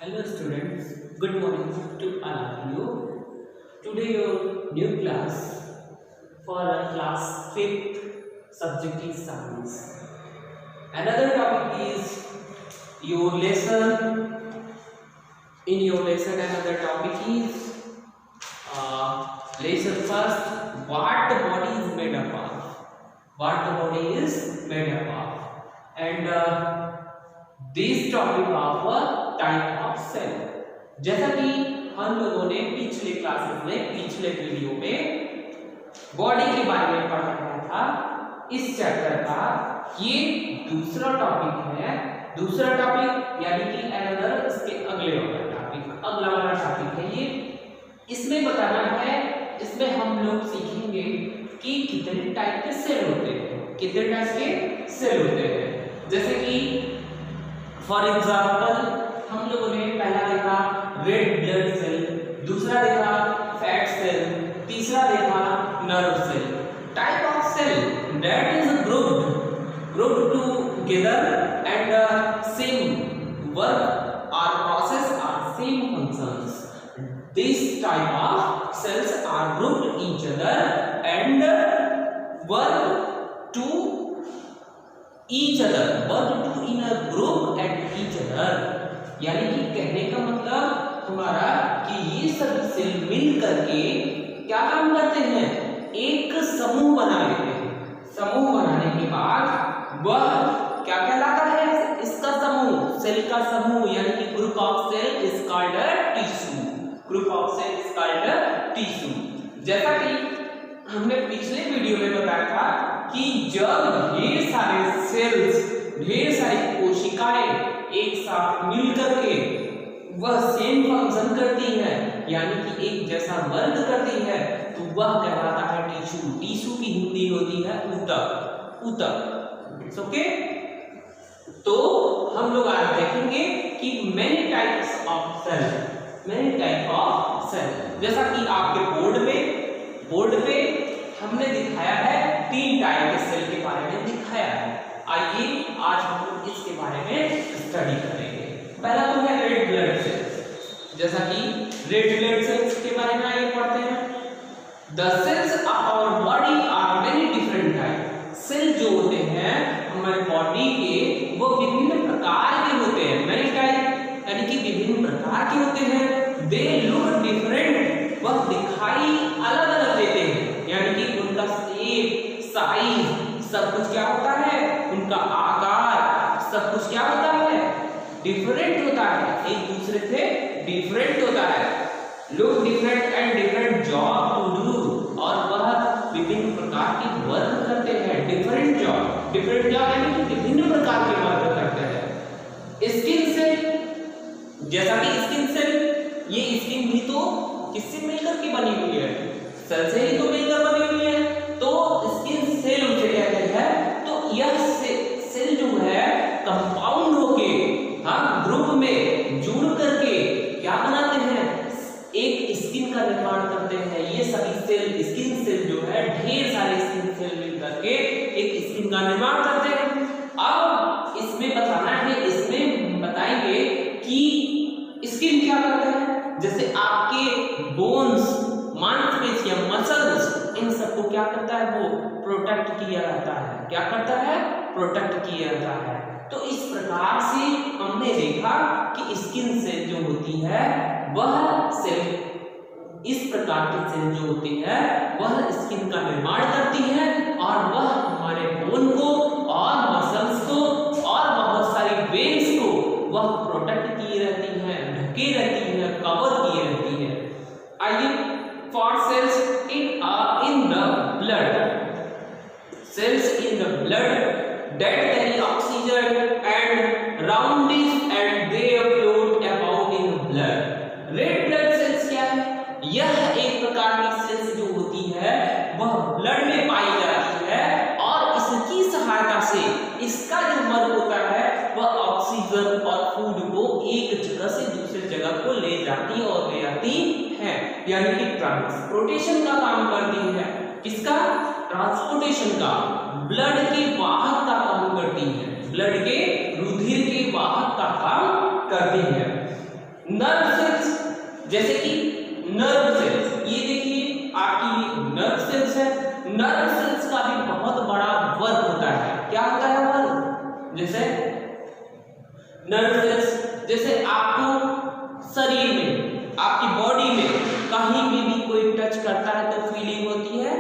Hello students, good morning to all of you. Today your new class for class 5th subject is science. Another topic is your lesson. In your lesson another topic is lesson first, what the body is made up of. What the body is made up of. And this topic of type of cell. जैसा कि हम लोगों ने पिछले classes में पिछले video में body के बारे में पढ़ा गया था, इस चैप्टर का ये दूसरा टॉपिक है। दूसरा टॉपिक यानी कि अनदर, इसके अगले वाला टॉपिक, अगला वाला टॉपिक है ये। इसमें बताना है, इसमें हम लोग सीखेंगे कि कितने टाइप के सेल होते हैं, कितने टाइप के सेल होते हैं। जैसे कि फॉर एग्जांपल हम लोगों ने पहला देखा रेड ब्लड सेल, दूसरा देखा फैट सेल, तीसरा देखा nerve cell. Type of cell that is grouped together and same work or process or same functions. This type of cells are grouped each other and work to each other, work to in a group at each other। यानी कि कहने का मतलब हमारा कि ये सभी cell मिल करके क्या काम करते हैं, एक समूह बना लेते हैं। समूह बनाने के बाद वह क्या कहलाता है, इसका समूह, सेल का समूह यानी कि group of cell is called tissue. Group of cell is called tissue. जैसा कि हमने पिछले वीडियो में बताया था कि जब ढेर सारे सेल्स, ढेर सारी कोशिकाएं एक साथ मिल करके वह सेम फंक्शन करती है, यानी कि एक जैसा वर्क करती है, तो वह कहलाता है टिश्यू। टिश्यू की हिंदी होती है ऊतक। ऊतक, इट्स ओके। तो हम लोग आज देखेंगे कि many types of cell, many type of cell. जैसा कि आपके बोर्ड पे हमने दिखाया है 3 टाइप के सेल के बारे में दिखाया है। आइए आज हम लोग इसके बारे में स्टडी करेंगे। पहला तो है रेड ब्लड सेल्स। जैसा कि रेड ब्लड सेल्स के बारे में आइए पढ़ते हैं। The cells of our body are many different type. Cell जो होते हैं हमारे बॉडी के, वो विभिन्न प्रकार के होते हैं। मेनी टाइप यानी कि विभिन्न प्रकार के होते हैं। दे लुक डिफरेंट, वह दिखाई अलग अलग देते हैं, यानी कि उनका शेप, साइज सब कुछ क्या होता है, उनका आकार सब कुछ क्या होता है, डिफरेंट होता है, एक दूसरे से डिफरेंट होता है। Look different and different job to do, और वह विभिन्न प्रकार के वर्क करते हैं। डिफरेंट जॉब यानी कि विभिन्न प्रकार के वर्क करते हैं। स्किन सेल, जैसा कि स्किन सेल, ये स्किन भी तो किससे मिलकर के बनी हुई है, सेल से ही तो मिलकर बनी हुई है, तो स्किन सेल उसे कहते हैं। तो यह सेल जो है कंपाउंड होके, हाँ, ग्रुप में जुड़ करके क्या बनाते हैं, एक स्किन का निर्माण करते हैं। ये सभी सेल, स्किन सेल जो है, ढेर सारे स्किन सेल मिल करके एक स्किन का निर्माण करते हैं। अब इसमें बताना है, इसमें बताएंगे कि स्किन क्या करता है। जैसे आपके बोन्स, मांसपेशियां, मसल्स, इन सबको क्या करता है, वो प्रोटेक्ट किया जाता है। क्या करता है, प्रोटेक्ट किया जाता है। तो इस प्रकार से हमने देखा कि स्किन सेल जो होती है, वह सेल, इस प्रकार की सेल जो होती है वह स्किन का निर्माण करती है, और वह हमारे बोन को और मसल्स को और बहुत सारी वेन्स को वह प्रोटेक्ट किए रहती है, ढके रहती है, कवर किए रहती है। आइए, for cells in the blood, cells in the blood that carry oxygen and roundish and they float about in the blood। red blood cells क्या है, यह एक प्रकार की सेल्स जो होती है वह ब्लड में पाई जाती है, और इसकी सहायता से इसका जो वर्क होता है वह ऑक्सीजन और फूड को एक जगह से दूसरे जगह को ले जाती और ले आती है, यानी कि ट्रांसपोर्टेशन का काम करती है। किसका, ट्रांसपोर्टेशन का, ब्लड के वाहक का काम करती है, ब्लड के रुधिर के वाहक का काम करती है। नर्व सेल्स, जैसे कि नर्व सेल्स, ये देखिए आपकी नर्व सेल्स है। नर्व सेल्स का भी बहुत बड़ा वर्क होता है। क्या होता है वर्क? जैसे नर्व सेल्स, जैसे आपको शरीर में, आपकी बॉडी में कहीं भी कोई टच करता है तो फीलिंग होती है।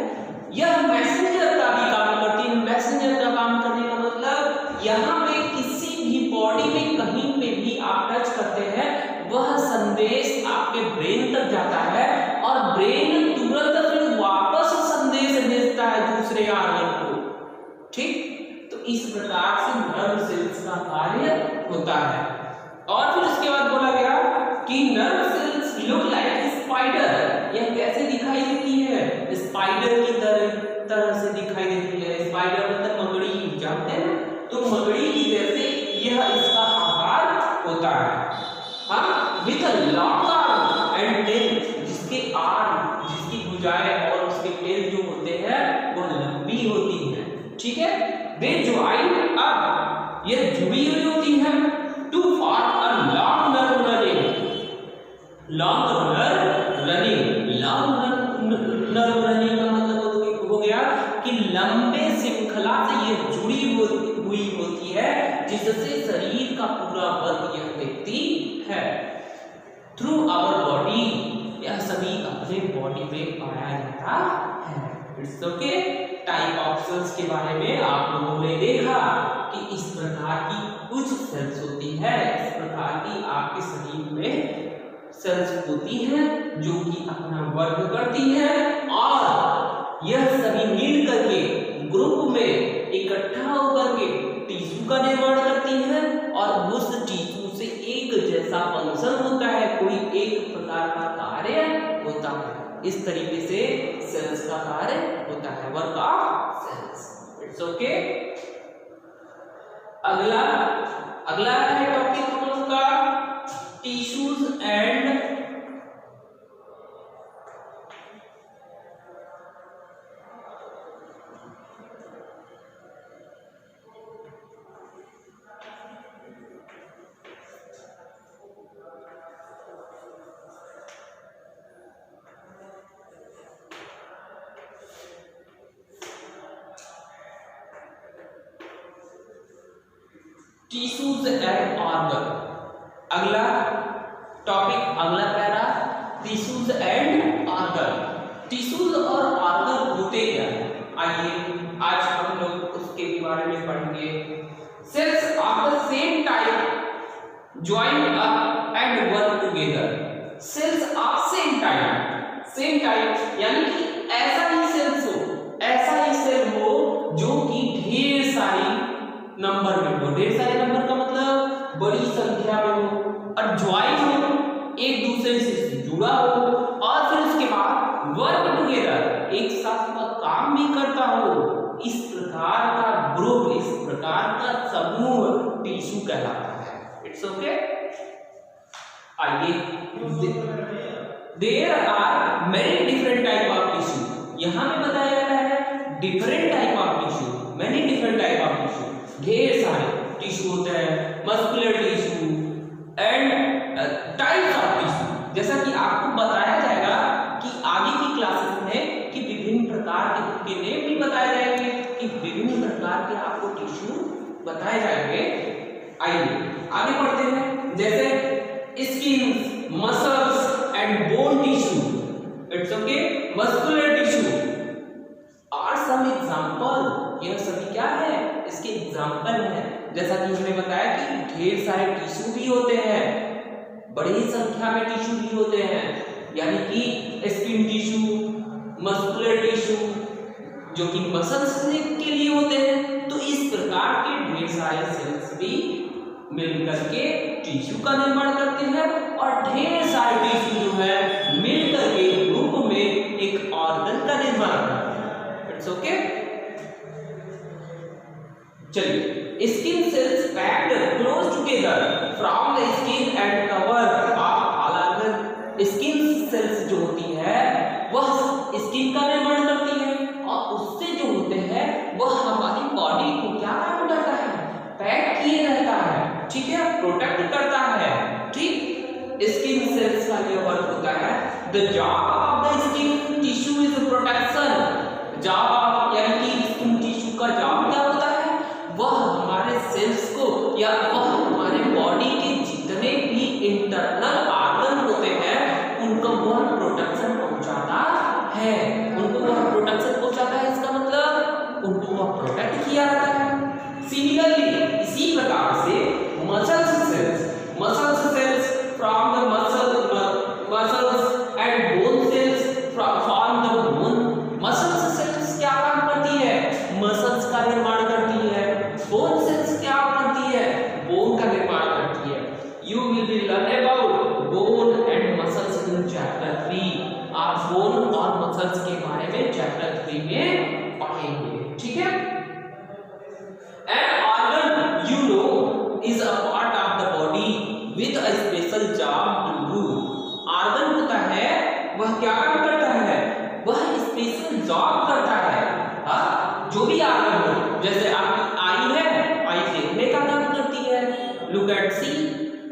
यह मैसेंजर का भी काम करती है। मैसेंजर का काम करने का मतलब यहाँ पे किसी भी बॉडी में कहीं पे भी आप टच करते हैं, वह संदेश आपके ब्रेन तक जाता है और ब्रेन तुरंत फिर वापस संदेश भेजता है दूसरे ऑर्गन को। ठीक, तो इस प्रकार से नर्व सेल्स का कार्य होता है। और फिर उसके बाद बोला गया कि nerve cells look like spider. यह कैसे दिखाई देती है? स्पाइडर की तरह से दिखाई देती है। स्पाइडर मतलब मकड़ी, जानते हैं ना? तो मकड़ी की जैसे यह इसका आकार होता है। हाँ, with a long arm and tail, जिसकी भुजाएं और उसके टेल जो होते हैं वो लंबी होती है। ठीक है, दे ज्वाइन अप, यह जुड़ी हुई होती है, to form a long nerve running. Long nerve running, long nerve running का मतलब हो गया कि लंबे श्रृंखला से यह जुड़ी हुई होती है, जिससे शरीर का पूरा वर्ग यह देखती है। थ्रू आवर बॉडी, यह सभी अपने बॉडी में पाया जाता है। It's okay. Type of cells के बारे में आप लोगों ने देखा कि इस प्रकार की कुछ सेल्स होती है, इस प्रकार की आपके शरीर में सेल्स होती हैं जो कि अपना वर्क करती हैं और यह सभी मिल करके ग्रुप में इकट्ठा होकर के टिश्यू का निर्माण करती हैं और उस टिश्यू से एक जैसा फंक्शन होता है, कोई एक प्रकार का कार्य होता है। इस तरीके से सेल्स का कार्य होता है, work of cells. It's okay. अगला है टॉपिक हम लोग का tissues and tissues and organ. अगला टॉपिक, अगला para, tissues and organ. Tissues और ऑर्गन होते क्या है? आइए आज हम लोग उसके बारे में पढ़ेंगे। Cells of the same type join up and work together. Cells of same type यानी कि ऐसा ही सेल हो जो कि ढेर सारी नंबर में हो। ढेर सारे नंबर का मतलब बड़ी संख्या में हो और ज्वाइन हो, एक दूसरे से जुड़ा हो और फिर उसके बाद वर्क टुगेदर, एक साथ काम भी करता हो। इस प्रकार का ग्रुप, इस प्रकार का समूह टिश्यू कहलाता है। It's okay. आइए, there are many different type of tissue. यहां में बताया जाता है different type of tissue, many different type of tissue. ढेर सारे टिश्यू होते हैं, muscular tissue and types of tissue. जैसा कि आपको बताया जाएगा कि आगे की क्लासेस में कि विभिन्न प्रकार के नेम भी बताए जाएंगे, कि विभिन्न प्रकार के आपको टिश्यू बताए जाएंगे। आइए आगे बढ़ते हैं। जैसे skin, muscles and bone tissue. It's okay. Muscular tissue और सम एग्जांपल, यह सभी क्या है? इसके एग्जांपल है। जैसा कि हमने बताया कि ढेर सारे टिश्यू भी होते हैं, बड़ी संख्या में टिश्यू भी होते हैं, यानी कि स्किन टिश्यू, मस्कुलर टिश्यू जो कि मसल्स के लिए होते हैं। तो इस प्रकार के ढेर सारे सेल्स भी मिलकर के टिश्यू का निर्माण करते हैं और ढेर सारे टिश्यू जो है मिलकर के ग्रुप में एक ऑर्गन का निर्माण करते हैं। It's okay. चलिए, skin cells packed close together from the skin and cover of all organ. Skin cells जो होती है वह स्किन का निर्माण करती है और उससे जो होते हैं वह हमारी बॉडी को क्या काम करता है? पैक किए रहता है, ठीक है, प्रोटेक्ट करता है। ठीक, स्किन सेल्स का ये वर्क होता है। The job of the skin tissue is protection. Job यानी कि स्किन टिश्यू का जॉब क्या होता है, वह हमारे सेल्स को या वह हमारे बॉडी के जितने भी इंटरनल ऑर्गन होते हैं उनको वह प्रोटेक्शन पहुंचाता है। उनको वह प्रोटेक्शन पहुंचाता है, इसका मतलब उनको वह प्रोटेक्ट किया जाता है। सिमिलरली इसी प्रकार से muscles cells from the muscles and bone cells from the bone. Muscles cells क्या काम करती है, मसल्स का निर्माण करती है। बोन सेल्स क्या करती है, बोन का निर्माण करती है। You will be learn about bone and muscles in chapter 3। आप बोन और मसल्स के बारे में चैप्टर 3 में पढ़ेंगे, ठीक है। An organ you know is a part of the body with a special job to do. Organ होता है वह क्या काम करता है, वह स्पेशल जॉब करता है। जो भी ऑर्गन हो, जैसे आपकी आई है, आई देखने का काम करती है, look at see.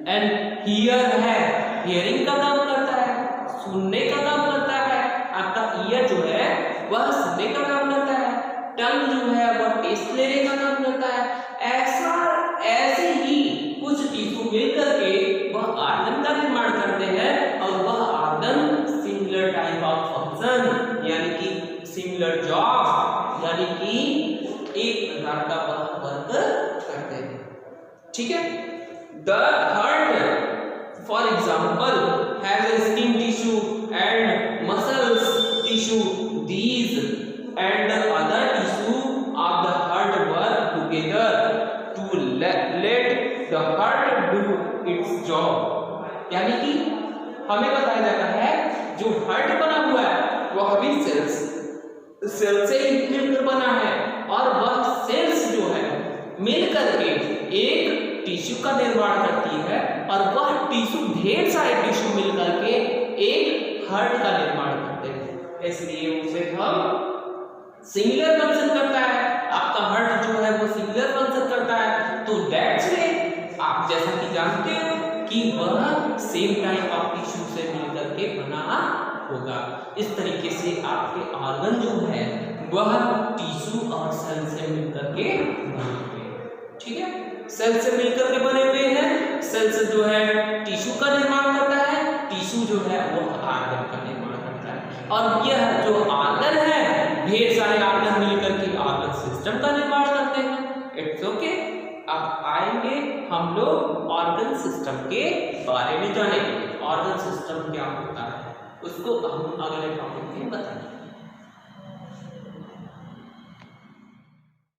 And ear है, हियरिंग का काम करता है, सुनने का काम करता है। आपका ईयर जो है वह सुनने का काम करता है। टंग जो है वह टेस्ट लेने का काम करता है। ऐसे ही कुछ टिश्यू मिलकर के वह ऑर्गन का निर्माण करते हैं और वह organ similar type of function यानी कि सिमिलर जॉब यानी कि एक प्रकार का वह वर्क करते हैं, ठीक है। The heart for example has a skin tissue and muscles tissue. These and other tissue of the heart work together to let the heart do its job. यानी कि हमें बताया जाता है जो हार्ट बना हुआ है वह भी सेल से ही मिलकर बना है और वह सेल्स जो है मिलकर के एक टिश्यू का निर्माण करती है और वह टिश्यू ढेर सारे टिश्यू मिलकर के एक हार्ट का निर्माण करते हैं। इसलिए उसे हम सिमिलर फंक्शन करता है। आपका हार्ट जो है वो सिमिलर फंक्शन करता है, तो दैट्स वे आप जैसा कि जानते हो कि वह सेम टाइप ऑफ टिश्यू से मिलकर के बना होगा। इस तरीके से आपके ऑर्गन जो है वह टिश्यू और सेल से मिलकर के बने हुए हैं, ठीक है। सेल से मिलकर के बने हुए हैं। सेल्स जो है टिश्यू का निर्माण करता है, टिश्यू जो है वो ऑर्गन का निर्माण करता है और यह जो ऑर्गन है ढेर सारे ऑर्गन मिलकर के ऑर्गन सिस्टम का निर्माण करते हैं। It's okay. अब आएंगे हम लोग ऑर्गन सिस्टम के बारे में जानेंगे। ऑर्गन सिस्टम क्या होता है उसको हम अगले टॉपिक में बताएंगे।